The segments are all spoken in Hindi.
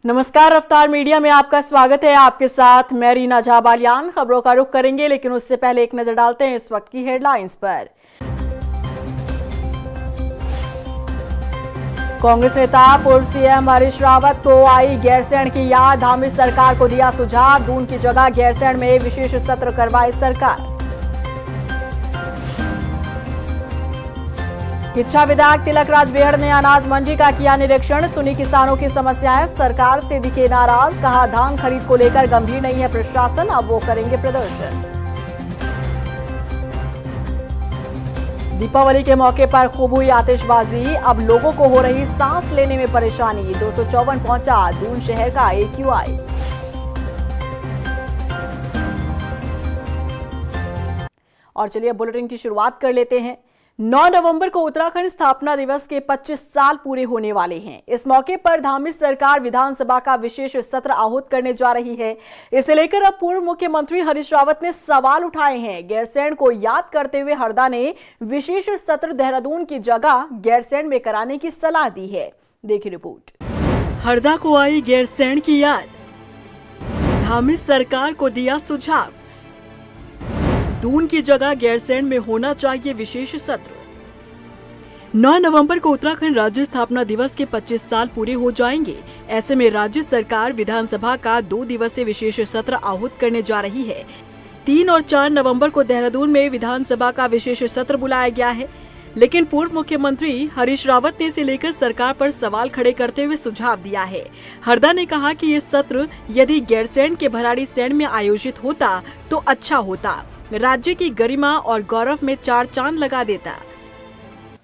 नमस्कार, रफ्तार मीडिया में आपका स्वागत है। आपके साथ मैं रीना झा बालियान। खबरों का रुख करेंगे, लेकिन उससे पहले एक नजर डालते हैं इस वक्त की हेडलाइंस पर। कांग्रेस नेता पूर्व सीएम हरीश रावत को आई गैरसैंण की याद। धामी सरकार को दिया सुझाव, दून की जगह गैरसैंण में विशेष सत्र करवाए सरकार। किच्छा विधायक तिलकराज बेहड़ ने अनाज मंडी का किया निरीक्षण, सुनी किसानों की समस्याएं, सरकार से दिखे नाराज, कहा धान खरीद को लेकर गंभीर नहीं है प्रशासन, अब वो करेंगे प्रदर्शन। दीपावली के मौके पर खूब हुई आतिशबाजी, अब लोगों को हो रही सांस लेने में परेशानी। 254 पहुंचा दून शहर का AQI। और चलिए बुलेटिन की शुरुआत कर लेते हैं। 9 नवंबर को उत्तराखंड स्थापना दिवस के 25 साल पूरे होने वाले हैं। इस मौके पर धामी सरकार विधानसभा का विशेष सत्र आहूत करने जा रही है। इसे लेकर अब पूर्व मुख्यमंत्री हरीश रावत ने सवाल उठाए हैं। गैरसैंण को याद करते हुए हरदा ने विशेष सत्र देहरादून की जगह गैरसैंण में कराने की सलाह दी है। देखिए रिपोर्ट। हरदा को आई गैरसैंण की याद, धामी सरकार को दिया सुझाव, दून की जगह गैरसैंण में होना चाहिए विशेष सत्र। 9 नवंबर को उत्तराखंड राज्य स्थापना दिवस के 25 साल पूरे हो जाएंगे। ऐसे में राज्य सरकार विधानसभा का 2 दिवसीय विशेष सत्र आहूत करने जा रही है। 3 और 4 नवंबर को देहरादून में विधानसभा का विशेष सत्र बुलाया गया है, लेकिन पूर्व मुख्यमंत्री हरीश रावत ने इसे लेकर सरकार पर सवाल खड़े करते हुए सुझाव दिया है। हरदा ने कहा कि ये सत्र यदि गैरसैंण के भराड़ीसैंण में आयोजित होता तो अच्छा होता, राज्य की गरिमा और गौरव में 4 चांद लगा देता।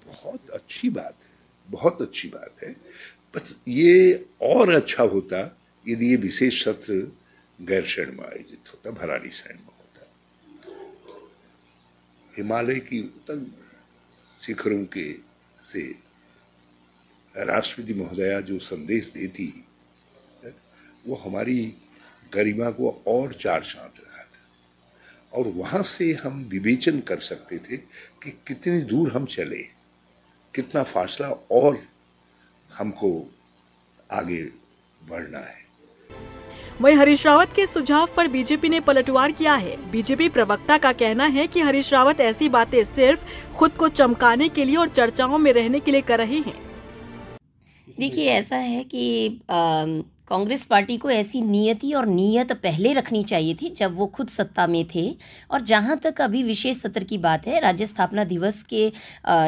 बहुत अच्छी बात है, बहुत अच्छी बात है। बस ये और अच्छा होता यदि ये विशेष सत्र गैरसैंण में आयोजित होता, भराड़ीसैंण में होता। हिमालय की उतंग शिखरों के से राष्ट्रपति महोदया जो संदेश देती वो हमारी गरिमा को और 4 चांद लगाता, और वहां से हम विवेचन कर सकते थे कि कितनी दूर हम चले, कितना फासला और हमको आगे बढ़ना है। वहीं हरीश रावत के सुझाव पर बीजेपी ने पलटवार किया है। बीजेपी प्रवक्ता का कहना है कि हरीश रावत ऐसी बातें सिर्फ खुद को चमकाने के लिए और चर्चाओं में रहने के लिए कर रहे हैं। देखिए, ऐसा है कि कांग्रेस पार्टी को ऐसी नीयति और नीयत पहले रखनी चाहिए थी जब वो खुद सत्ता में थे। और जहाँ तक अभी विशेष सत्र की बात है, राज्य स्थापना दिवस के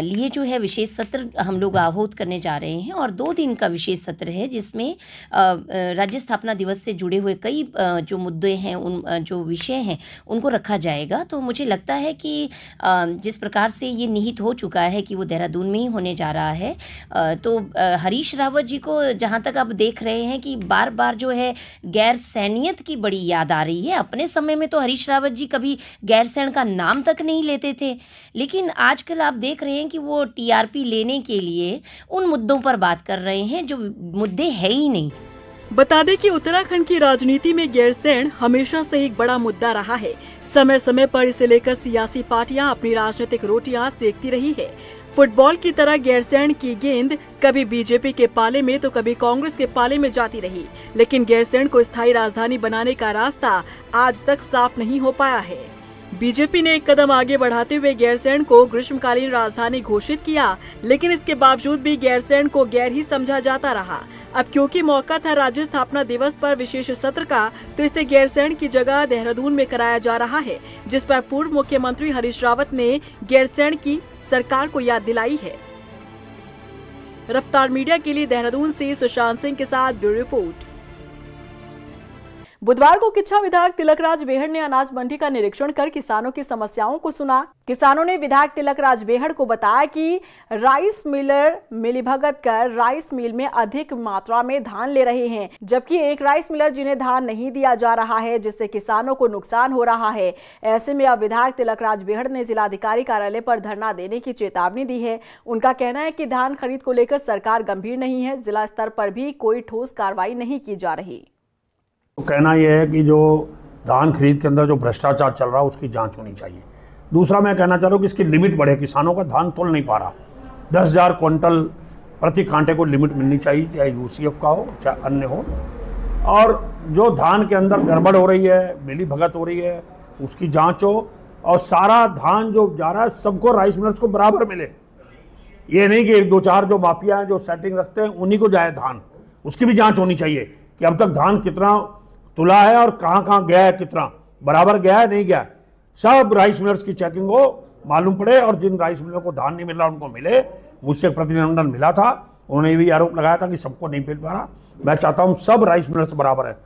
लिए जो है विशेष सत्र हम लोग आहूत करने जा रहे हैं, और 2 दिन का विशेष सत्र है जिसमें राज्य स्थापना दिवस से जुड़े हुए कई जो मुद्दे हैं, उन जो विषय हैं उनको रखा जाएगा। तो मुझे लगता है कि जिस प्रकार से ये निहित हो चुका है कि वो देहरादून में ही होने जा रहा है, तो हरीश रावत जी को जहाँ तक आप देख रहे हैं कि बार बार जो है गैरसैनियत की बड़ी याद आ रही है। अपने समय में तो हरीश रावत जी कभी गैरसैंण का नाम तक नहीं लेते थे, लेकिन आजकल आप देख रहे हैं कि वो TRP लेने के लिए उन मुद्दों पर बात कर रहे हैं जो मुद्दे है ही नहीं। बता दें कि उत्तराखंड की राजनीति में गैरसैंण हमेशा से एक बड़ा मुद्दा रहा है। समय समय पर इसे लेकर सियासी पार्टियां अपनी राजनीतिक रोटियां सेकती रही है। फुटबॉल की तरह गैरसैंण की गेंद कभी बीजेपी के पाले में तो कभी कांग्रेस के पाले में जाती रही, लेकिन गैरसैंण को स्थायी राजधानी बनाने का रास्ता आज तक साफ नहीं हो पाया है। बीजेपी ने एक कदम आगे बढ़ाते हुए गैरसैंण को ग्रीष्मकालीन राजधानी घोषित किया, लेकिन इसके बावजूद भी गैरसैंण को गैर ही समझा जाता रहा। अब क्योंकि मौका था राज्य स्थापना दिवस पर विशेष सत्र का, तो इसे गैरसैंण की जगह देहरादून में कराया जा रहा है, जिस पर पूर्व मुख्यमंत्री हरीश रावत ने गैरसैंण की सरकार को याद दिलाई है। रफ्तार मीडिया के लिए देहरादून से सुशांत सिंह के साथ ब्यूरो रिपोर्ट। बुधवार को किच्छा विधायक तिलकराज बेहड़ ने अनाज मंडी का निरीक्षण कर किसानों की समस्याओं को सुना। किसानों ने विधायक तिलकराज बेहड़ को बताया कि राइस मिलर मिलीभगत कर राइस मिल में अधिक मात्रा में धान ले रहे हैं, जबकि एक राइस मिलर जिन्हें धान नहीं दिया जा रहा है, जिससे किसानों को नुकसान हो रहा है। ऐसे में अब विधायक तिलकराज बेहड़ ने जिलाधिकारी कार्यालय पर धरना देने की चेतावनी दी है। उनका कहना है कि धान खरीद को लेकर सरकार गंभीर नहीं है, जिला स्तर पर भी कोई ठोस कार्रवाई नहीं की जा रही। तो कहना यह है कि जो धान खरीद के अंदर जो भ्रष्टाचार चल रहा है उसकी जांच होनी चाहिए। दूसरा मैं कहना चाह रहा हूँ कि इसकी लिमिट बढ़े, किसानों का धान तोल नहीं पा रहा। 10,000 क्विंटल प्रति कांटे को लिमिट मिलनी चाहिए, चाहे UCF का हो चाहे अन्य हो। और जो धान के अंदर गड़बड़ हो रही है, मिली भगत हो रही है, उसकी जांच हो और सारा धान जो जा रहा है सबको राइस मिलर्स को बराबर मिले। ये नहीं कि एक दो चार जो माफिया हैं जो सेटिंग रखते हैं उन्हीं को जाए धान, उसकी भी जांच होनी चाहिए कि अब तक धान कितना तुला है और कहाँ कहाँ गया है, कितना बराबर गया है नहीं गया है। सब राइस मिलर्स की चेकिंग हो, मालूम पड़े, और जिन राइस मिलर को धान नहीं मिल रहा उनको मिले। मुझसे प्रतिनिधिमंडल मिला था, उन्होंने भी आरोप लगाया था कि सबको नहीं मिल पा रहा। मैं चाहता हूं सब राइस मिलर्स बराबर है।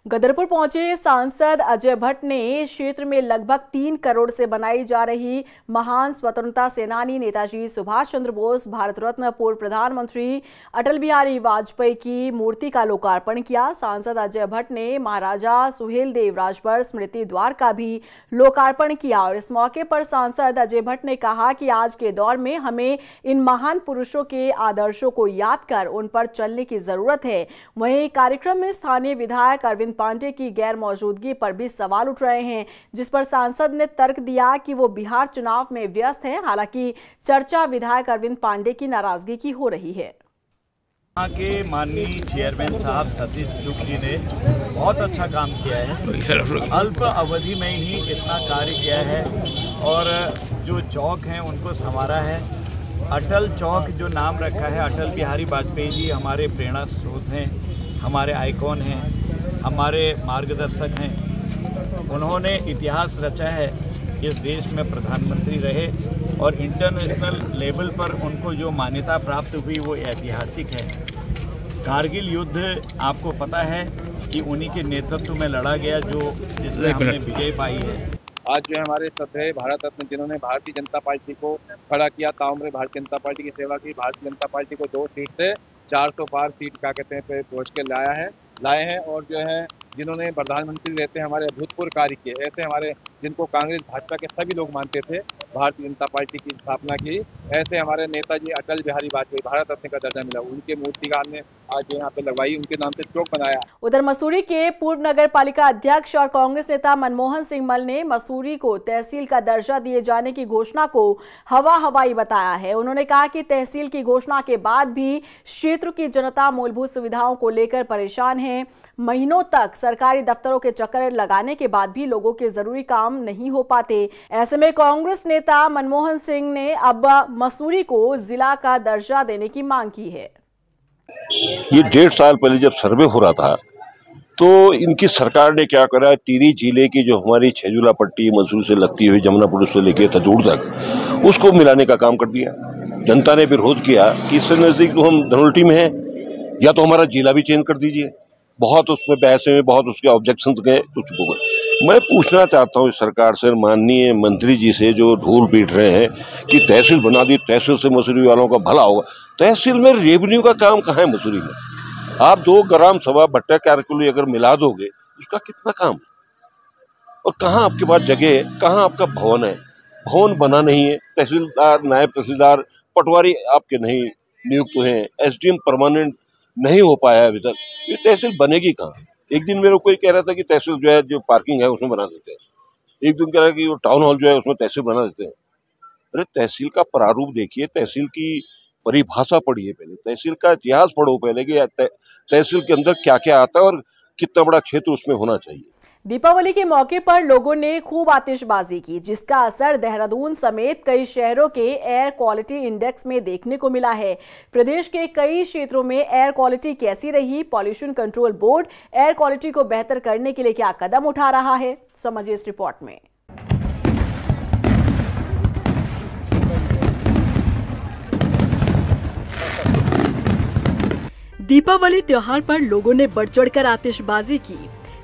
गदरपुर पहुंचे सांसद अजय भट्ट ने क्षेत्र में लगभग 3 करोड़ से बनाई जा रही महान स्वतंत्रता सेनानी नेताजी सुभाष चंद्र बोस, भारत रत्न पूर्व प्रधानमंत्री अटल बिहारी वाजपेयी की मूर्ति का लोकार्पण किया। सांसद अजय भट्ट ने महाराजा सुहेलदेव राजभर स्मृति द्वार का भी लोकार्पण किया और इस मौके पर सांसद अजय भट्ट ने कहा कि आज के दौर में हमें इन महान पुरुषों के आदर्शों को याद कर उन पर चलने की जरूरत है। वहीं कार्यक्रम में स्थानीय विधायक अरविंद पांडे की गैर मौजूदगी पर भी सवाल उठ रहे हैं, जिस पर सांसद ने तर्क दिया कि वो बिहार चुनाव में व्यस्त हैं। हालांकि चर्चा विधायक अरविंद पांडे की नाराजगी की हो रही है। यहाँ के माननीय चेयरमैन साहब सतीश दुख जी ने बहुत अच्छा काम किया है। अल्प अवधि में ही इतना कार्य किया है और जो चौक हैं उनको संवारा है। अटल चौक जो नाम रखा है, अटल बिहारी वाजपेयी जी हमारे प्रेरणा स्रोत हैं, हमारे आइकॉन हैं, हमारे मार्गदर्शक हैं। उन्होंने इतिहास रचा है, इस देश में प्रधानमंत्री रहे और इंटरनेशनल लेवल पर उनको जो मान्यता प्राप्त हुई वो ऐतिहासिक है। कारगिल युद्ध आपको पता है कि उन्हीं के नेतृत्व में लड़ा गया जिसमें हमने विजय पाई है। आज जो है हमारे श्रद्धेय भारत रत्न जिन्होंने भारतीय जनता पार्टी को खड़ा किया, ताउम्र भारतीय जनता पार्टी की सेवा की, भारतीय जनता पार्टी को 2 सीट से 400 पार सीट क्या कहते हैं पे पहुँच के लाए हैं और जो है जिन्होंने प्रधानमंत्री रहते हैं हमारे अभूतपूर्व कार्य किए, ऐसे हमारे जिनको कांग्रेस भाजपा के सभी लोग मानते थे भारतीय जनता पार्टी की स्थापना की, ऐसे हमारे नेताजी अटल बिहारी वाजपेयी भारत रत्न का दर्जा मिला, उनके मूर्ति का हमने आज यहाँ पे लगवाई, उनके नाम से चौक बनाया। उधर मसूरी के पूर्व नगर पालिका अध्यक्ष और कांग्रेस नेता मनमोहन सिंह मल ने मसूरी को तहसील का दर्जा दिए जाने की घोषणा को हवाई बताया है। उन्होंने कहा कि तहसील की घोषणा के बाद भी क्षेत्र की जनता मूलभूत सुविधाओं को लेकर परेशान है। महीनों तक सरकारी दफ्तरों के चक्कर लगाने के बाद भी लोगों के जरूरी काम नहीं हो पाते। ऐसे में कांग्रेस नेता मनमोहन सिंह ने अब मसूरी को जिला का दर्जा देने की मांग की है। ये 1.5 साल पहले जब सर्वे हो रहा था तो इनकी सरकार ने क्या करा, टिहरी जिले की जो हमारी छेजुला पट्टी मसूरी से लगती हुई जमुनापुर से लेके तजोड़ तक उसको मिलाने का काम कर दिया। जनता ने विरोध किया कि इससे नजदीक तो हम धनोल्टी में हैं, या तो हमारा जिला भी चेंज कर दीजिए। बहुत उसमें बहस में बहुत उसके ऑब्जेक्शन गए तो चुप हो गए। मैं पूछना चाहता हूँ इस सरकार से, माननीय मंत्री जी से जो ढोल पीट रहे हैं कि तहसील बना दी, तहसील से मसूरी वालों का भला होगा। तहसील में रेवेन्यू का काम कहाँ है मसूरी में? आप 2 ग्राम सभा भट्टा कैलकुली अगर मिला दोगे उसका कितना काम है? और कहाँ आपके पास जगह है, कहाँ आपका भवन है? भवन बना नहीं है। तहसीलदार, नायब तहसीलदार, पटवारी आपके नहीं नियुक्त हुए हैं, एसडीएम परमानेंट नहीं हो पाया है अभी तक। ये तहसील बनेगी कहाँ? एक दिन मेरे कोई कह रहा था कि तहसील जो है जो पार्किंग है उसमें बना देते हैं, एक दिन कह रहा है कि वो टाउन हॉल जो है उसमें तहसील बना देते हैं। अरे तहसील का प्रारूप देखिए, तहसील की परिभाषा पढ़िए, पहले तहसील का इतिहास पढ़ो पहले कि तहसील के अंदर क्या क्या आता है और कितना बड़ा क्षेत्र उसमें होना चाहिए। दीपावली के मौके पर लोगों ने खूब आतिशबाजी की, जिसका असर देहरादून समेत कई शहरों के एयर क्वालिटी इंडेक्स में देखने को मिला है। प्रदेश के कई क्षेत्रों में एयर क्वालिटी कैसी रही? Pollution control board air quality को बेहतर करने के लिए क्या कदम उठा रहा है? समझिए इस रिपोर्ट में। दीपावली त्योहार पर लोगों ने बढ़ चढ़कर आतिशबाजी की,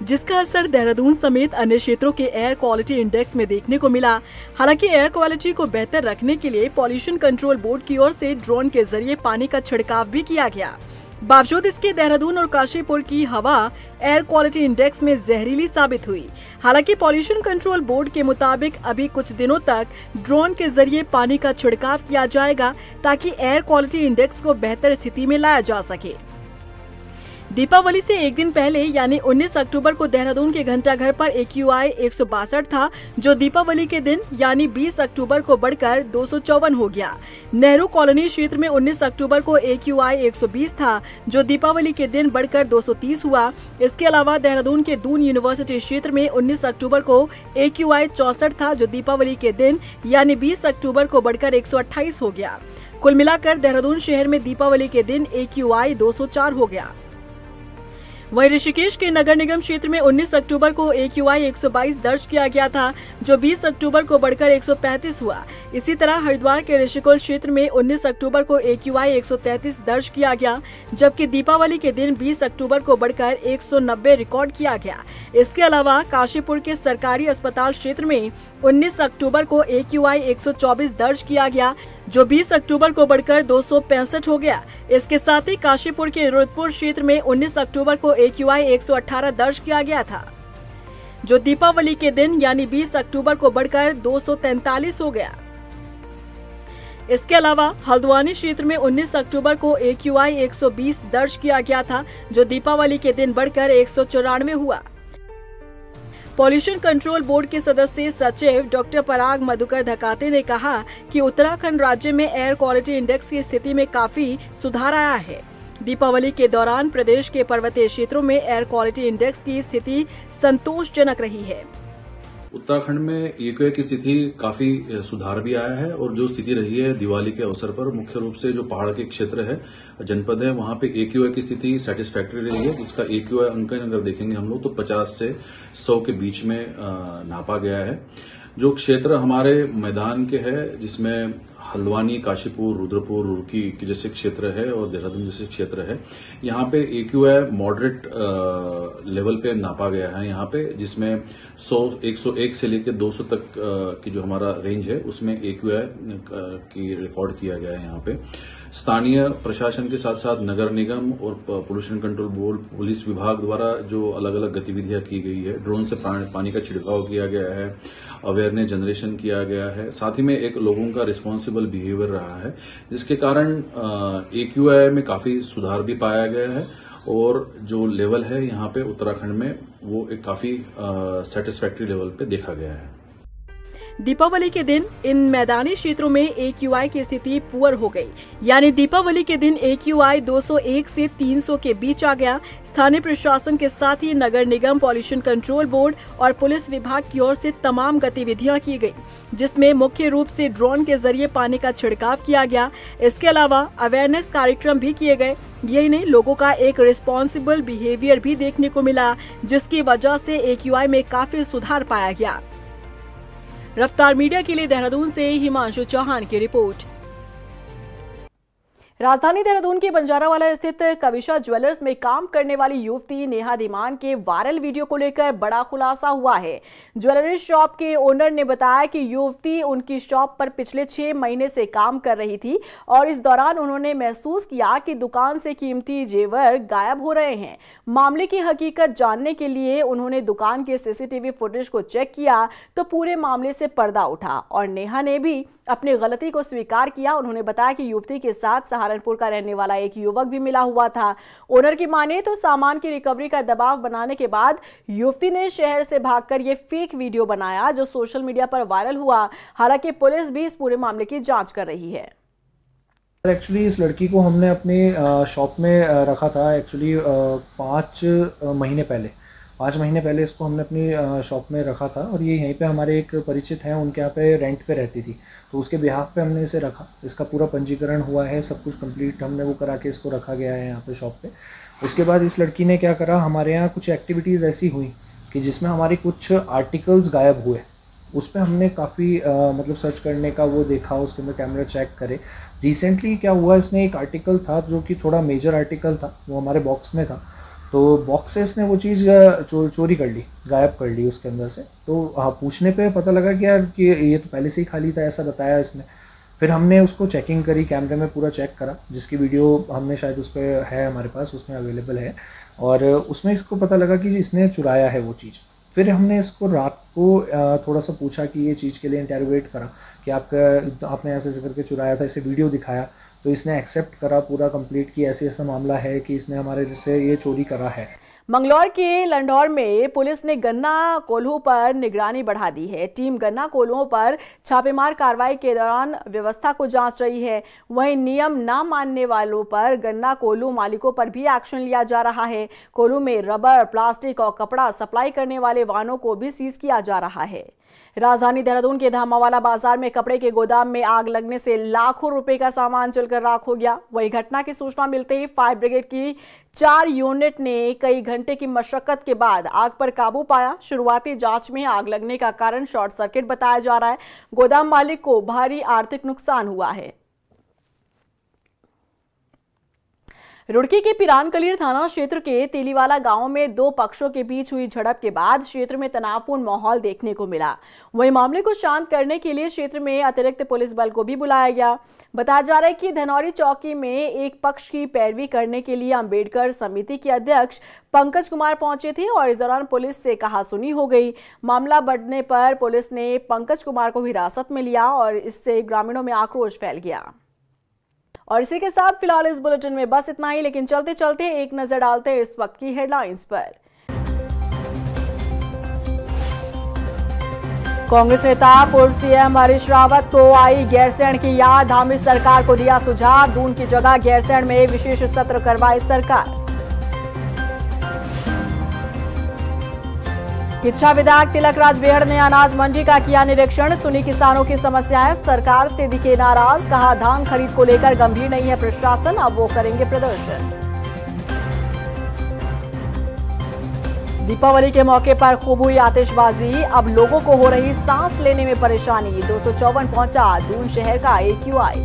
जिसका असर देहरादून समेत अन्य क्षेत्रों के एयर क्वालिटी इंडेक्स में देखने को मिला। हालांकि एयर क्वालिटी को बेहतर रखने के लिए पॉल्यूशन कंट्रोल बोर्ड की ओर से ड्रोन के जरिए पानी का छिड़काव भी किया गया। बावजूद इसके देहरादून और काशीपुर की हवा एयर क्वालिटी इंडेक्स में जहरीली साबित हुई। हालांकि पॉल्यूशन कंट्रोल बोर्ड के मुताबिक अभी कुछ दिनों तक ड्रोन के जरिए पानी का छिड़काव किया जाएगा ताकि एयर क्वालिटी इंडेक्स को बेहतर स्थिति में लाया जा सके। दीपावली से एक दिन पहले यानी 19 अक्टूबर को देहरादून के घंटाघर पर AQI 162 था, जो दीपावली के दिन यानी 20 अक्टूबर को बढ़कर 254 हो गया। नेहरू कॉलोनी क्षेत्र में 19 अक्टूबर को AQI 120 था, जो दीपावली के दिन बढ़कर 230 हुआ। इसके अलावा देहरादून के दून यूनिवर्सिटी क्षेत्र में 19 अक्टूबर को AQI 64 था, जो दीपावली के दिन यानी 20 अक्टूबर को बढ़कर 128 हो गया। कुल मिलाकर देहरादून शहर में दीपावली के दिन AQI 204 हो गया। वहीं ऋषिकेश के नगर निगम क्षेत्र में 19 अक्टूबर को AQI 122 दर्ज किया गया था, जो 20 अक्टूबर को बढ़कर 135 हुआ। इसी तरह हरिद्वार के ऋषिकुल क्षेत्र में 19 अक्टूबर को AQI 133 दर्ज किया गया, जबकि दीपावली के दिन 20 अक्टूबर को बढ़कर 190 रिकॉर्ड किया गया। इसके अलावा काशीपुर के सरकारी अस्पताल क्षेत्र में 19 अक्टूबर को AQI 124 दर्ज किया गया, जो 20 अक्टूबर को बढ़कर 265 हो गया। इसके साथ ही काशीपुर के रुद्रपुर क्षेत्र में 19 अक्टूबर को AQI 118 दर्ज किया गया था, जो दीपावली के दिन यानी 20 अक्टूबर को बढ़कर 243 हो गया। इसके अलावा हल्द्वानी क्षेत्र में 19 अक्टूबर को AQI 120 दर्ज किया गया था, जो दीपावली के दिन बढ़कर 194 हुआ। पॉल्यूशन कंट्रोल बोर्ड के सदस्य सचिव डॉक्टर पराग मधुकर धकाते ने कहा कि उत्तराखंड राज्य में एयर क्वालिटी इंडेक्स की स्थिति में काफी सुधार आया है। दीपावली के दौरान प्रदेश के पर्वतीय क्षेत्रों में एयर क्वालिटी इंडेक्स की स्थिति संतोषजनक रही है। उत्तराखंड में AQI की स्थिति काफी सुधार भी आया है और जो स्थिति रही है दिवाली के अवसर पर, मुख्य रूप से जो पहाड़ के क्षेत्र है, जनपद है, वहां पे AQI की स्थिति सेटिस्फैक्टरी रही है, जिसका AQI अंकन अगर देखेंगे हम लोग तो 50 से 100 के बीच में नापा गया है। जो क्षेत्र हमारे मैदान के है, जिसमें हल्द्वानी, काशीपुर, रुद्रपुर, रुड़की के जैसे क्षेत्र है और देहरादून जैसे क्षेत्र है, यहाँ पे AQI मॉडरेट लेवल पे नापा गया है यहाँ पे, जिसमें 101 से लेकर 200 तक की जो हमारा रेंज है उसमें AQI की रिकॉर्ड किया गया है यहाँ पे। स्थानीय प्रशासन के साथ साथ नगर निगम और पोल्यूशन कंट्रोल बोर्ड, पुलिस विभाग द्वारा जो अलग अलग गतिविधियां की गई है, ड्रोन से पानी का छिड़काव किया गया है, अवेयरनेस जनरेशन किया गया है, साथ ही में एक लोगों का रिस्पॉन्सिबल बिहेवियर रहा है, जिसके कारण AQI में काफी सुधार भी पाया गया है और जो लेवल है यहाँ पे उत्तराखंड में वो एक काफी सेटिस्फैक्टरी लेवल पे देखा गया है। दीपावली के दिन इन मैदानी क्षेत्रों में AQI की स्थिति पुअर हो गई, यानी दीपावली के दिन AQI 201 से 300 के बीच आ गया। स्थानीय प्रशासन के साथ ही नगर निगम, पॉल्यूशन कंट्रोल बोर्ड और पुलिस विभाग की ओर से तमाम गतिविधियां की गई, जिसमें मुख्य रूप से ड्रोन के जरिए पानी का छिड़काव किया गया। इसके अलावा अवेयरनेस कार्यक्रम भी किए गए। यही नहीं, लोगों का एक रिस्पॉन्सिबल बिहेवियर भी देखने को मिला, जिसकी वजह से AQI में काफी सुधार पाया गया। रफ्तार मीडिया के लिए देहरादून से हिमांशु चौहान की रिपोर्ट। राजधानी देहरादून के बंजारावाला स्थित कविशा ज्वेलर्स में काम करने वाली युवती नेहा धीमान के वायरल वीडियो को लेकर बड़ा खुलासा हुआ है। ज्वेलरी शॉप के ओनर ने बताया कि युवती उनकी शॉप पर पिछले 6 महीने से काम कर रही थी और इस दौरान उन्होंने महसूस किया कि दुकान से कीमती जेवर गायब हो रहे हैं। मामले की हकीकत जानने के लिए उन्होंने दुकान के CCTV फुटेज को चेक किया तो पूरे मामले से पर्दा उठा और नेहा ने भी अपनी गलती को स्वीकार किया। उन्होंने बताया कि युवती के साथ सहारनपुर का रहने वाला एक युवक भी मिला हुआ था। ओनर की माने तो सामान की रिकवरी का दबाव बनाने के बाद युवती ने शहर से भागकर ये फेक वीडियो बनाया, जो सोशल मीडिया पर वायरल हुआ। हालांकि पुलिस भी इस पूरे मामले की जांच कर रही है। एक्चुअली इस लड़की को हमने अपनी शॉप में रखा था। एक्चुअली 5 महीने पहले इसको हमने अपनी शॉप में रखा था और ये यहीं पे हमारे एक परिचित हैं, उनके यहाँ पे रेंट पे रहती थी, तो उसके बिहाफ पे हमने इसे रखा। इसका पूरा पंजीकरण हुआ है, सब कुछ कंप्लीट हमने वो करा के इसको रखा गया है यहाँ पे शॉप पे। उसके बाद इस लड़की ने क्या करा, हमारे यहाँ कुछ एक्टिविटीज़ ऐसी हुई कि जिसमें हमारे कुछ आर्टिकल्स गायब हुए। उस पर हमने काफ़ी मतलब सर्च करने का वो देखा, उसके अंदर कैमरा चेक करे। रिसेंटली क्या हुआ, इसने एक आर्टिकल था जो कि थोड़ा मेजर आर्टिकल था, वो हमारे बॉक्स में था, तो बॉक्स से इसने वो चीज़ चोरी कर ली, गायब कर ली उसके अंदर से। तो पूछने पे पता लगा कि यार कि ये तो पहले से ही खाली था, ऐसा बताया इसने। फिर हमने उसको चेकिंग करी, कैमरे में पूरा चेक करा, जिसकी वीडियो हमने शायद उस पर है हमारे पास, उसमें अवेलेबल है, और उसमें इसको पता लगा कि इसने चुराया है वो चीज़। फिर हमने इसको रात को थोड़ा सा पूछा कि ये चीज़ के लिए इंटेरोगेट करा कि आपने ऐसे करके चुराया था, इसे वीडियो दिखाया, तो इसने एक्सेप्ट करा पूरा कंप्लीट कि ऐसे ऐसा मामला है कि इसने हमारे से ये चोरी करा है। मंगलौर के लंढौर में पुलिस ने गन्ना कोल्हों पर निगरानी बढ़ा दी है। टीम गन्ना कोल्हों पर छापेमार कार्रवाई के दौरान व्यवस्था को जांच रही है। वहीं नियम न मानने वालों पर गन्ना कोल्हू मालिकों पर भी एक्शन लिया जा रहा है। कोल्हू में रबर, प्लास्टिक और कपड़ा सप्लाई करने वाले वाहनों को भी सीज किया जा रहा है। राजधानी देहरादून के धामावाला बाजार में कपड़े के गोदाम में आग लगने से लाखों रुपए का सामान जलकर राख हो गया। वहीं घटना की सूचना मिलते ही फायर ब्रिगेड की 4 यूनिट ने कई घंटे की मशक्कत के बाद आग पर काबू पाया। शुरुआती जांच में आग लगने का कारण शॉर्ट सर्किट बताया जा रहा है। गोदाम मालिक को भारी आर्थिक नुकसान हुआ है। रुड़की के पिरानकलीर थाना क्षेत्र के तेलीवाला गांव में 2 पक्षों के बीच हुई झड़प के बाद क्षेत्र में तनावपूर्ण माहौल देखने को मिला। वहीं मामले को शांत करने के लिए क्षेत्र में अतिरिक्त पुलिस बल को भी बुलाया गया। बताया जा रहा है कि धनौरी चौकी में एक पक्ष की पैरवी करने के लिए अंबेडकर समिति के अध्यक्ष पंकज कुमार पहुंचे थे और इस दौरान पुलिस से कहासुनी हो गई। मामला बढ़ने पर पुलिस ने पंकज कुमार को हिरासत में लिया और इससे ग्रामीणों में आक्रोश फैल गया। और इसी के साथ फिलहाल इस बुलेटिन में बस इतना ही, लेकिन चलते चलते एक नजर डालते हैं इस वक्त की हेडलाइंस पर। कांग्रेस नेता पूर्व सीएम हरीश रावत को आई गैरसैंण की याद। धामी सरकार को दिया सुझाव, दून की जगह गैरसैंण में विशेष सत्र करवाए सरकार। शिक्षा विधायक तिलक राज बेहड़ ने अनाज मंडी का किया निरीक्षण, सुनी किसानों की समस्याएं, सरकार से दिखे नाराज, कहा धान खरीद को लेकर गंभीर नहीं है प्रशासन, अब वो करेंगे प्रदर्शन। दीपावली के मौके पर खूब हुई आतिशबाजी, अब लोगों को हो रही सांस लेने में परेशानी। 254 पहुंचा दून शहर का AQI।